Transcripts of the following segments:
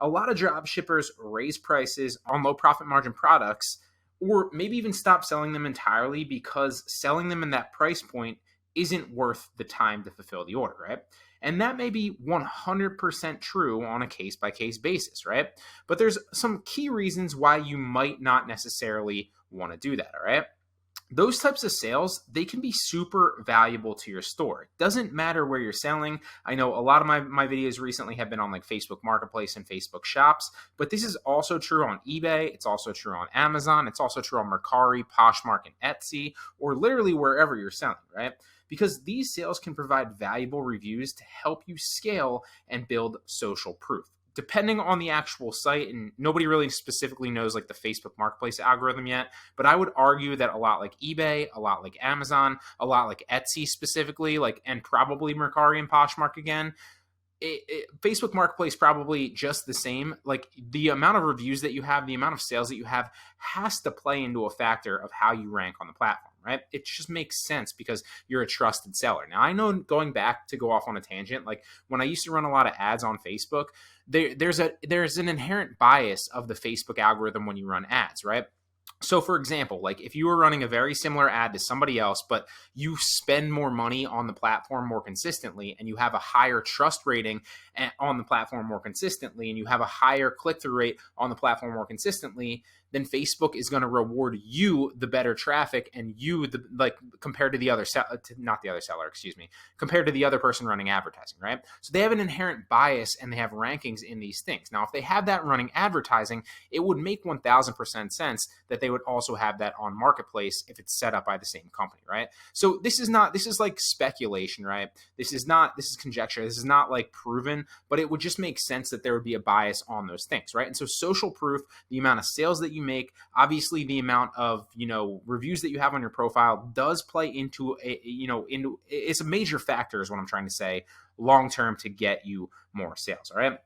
a lot of drop shippers raise prices on low profit margin products, or maybe even stop selling them entirely because selling them in that price point isn't worth the time to fulfill the order, right? And that may be 100% true on a case by case basis, right? But there's some key reasons why you might not necessarily want to do that, all right? Those types of sales, they can be super valuable to your store. It doesn't matter where you're selling. I know a lot of my videos recently have been on like Facebook Marketplace and Facebook Shops, but this is also true on eBay. It's also true on Amazon. It's also true on Mercari, Poshmark, and Etsy, or literally wherever you're selling, right? Because these sales can provide valuable reviews to help you scale and build social proof. Depending on the actual site, and nobody really specifically knows like the Facebook Marketplace algorithm yet, but I would argue that a lot like eBay, a lot like Amazon, a lot like Etsy specifically, like, and probably Mercari and Poshmark again, Facebook Marketplace probably just the same. Like the amount of reviews that you have, the amount of sales that you have has to play into a factor of how you rank on the platform, right? It just makes sense because you're a trusted seller. Now, I know, going back to go off on a tangent, like when I used to run a lot of ads on Facebook, there's an inherent bias of the Facebook algorithm when you run ads, right? So for example, like if you were running a very similar ad to somebody else, but you spend more money on the platform more consistently and you have a higher trust rating on the platform more consistently, and you have a higher click-through rate on the platform more consistently, then Facebook is going to reward you the better traffic and you the like compared to the other not the other seller, excuse me, compared to the other person running advertising, right? So they have an inherent bias and they have rankings in these things. Now, if they have that running advertising, it would make 1000% sense that they would also have that on Marketplace if it's set up by the same company, right? So this is like speculation, right? This is conjecture. This is not like proven, but it would just make sense that there would be a bias on those things, right? And so social proof, the amount of sales that you make, obviously the amount of, reviews that you have on your profile does play into it's a major factor is what I'm trying to say long-term to get you more sales. All right.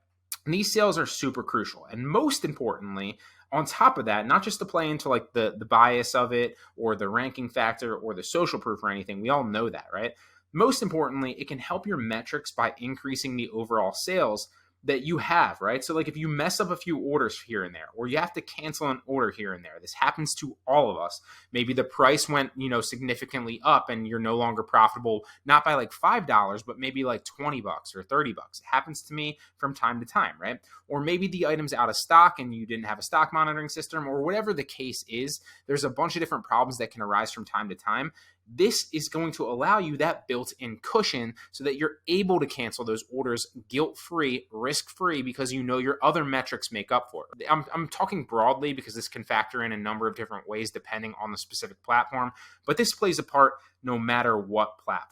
And these sales are super crucial. And most importantly, on top of that, not just to play into like the bias of it or the ranking factor or the social proof or anything, we all know that, right? Most importantly, it can help your metrics by increasing the overall sales that you have, right? So like if you mess up a few orders here and there, or you have to cancel an order here and there, this happens to all of us. Maybe the price went, significantly up and you're no longer profitable, not by like $5, but maybe like $20 or $30. It happens to me from time to time, right? Or maybe the item's out of stock and you didn't have a stock monitoring system, or whatever the case is. There's a bunch of different problems that can arise from time to time. This is going to allow you that built-in cushion so that you're able to cancel those orders guilt-free, risk-free, because your other metrics make up for it. I'm talking broadly because this can factor in a number of different ways depending on the specific platform, but this plays a part no matter what platform.